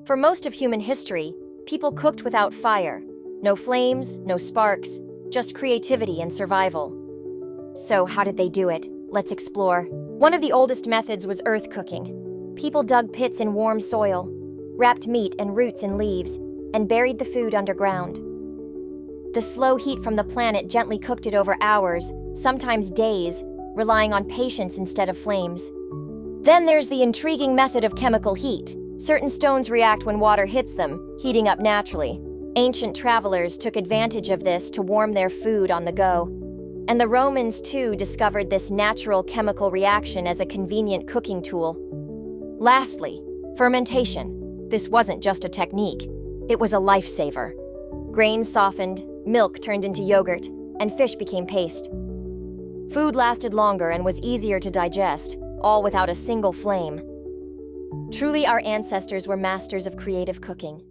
For most of human history, people cooked without fire. No flames, no sparks, just creativity and survival. So how did they do it? Let's explore. One of the oldest methods was earth cooking. People dug pits in warm soil, wrapped meat and roots in leaves, and buried the food underground. The slow heat from the planet gently cooked it over hours, sometimes days, relying on patience instead of flames. Then there's the intriguing method of chemical heat. Certain stones react when water hits them, heating up naturally. Ancient travelers took advantage of this to warm their food on the go. And the Romans, too, discovered this natural chemical reaction as a convenient cooking tool. Lastly, fermentation. This wasn't just a technique. It was a lifesaver. Grains softened, milk turned into yogurt, and fish became paste. Food lasted longer and was easier to digest, all without a single flame. Truly, our ancestors were masters of creative cooking.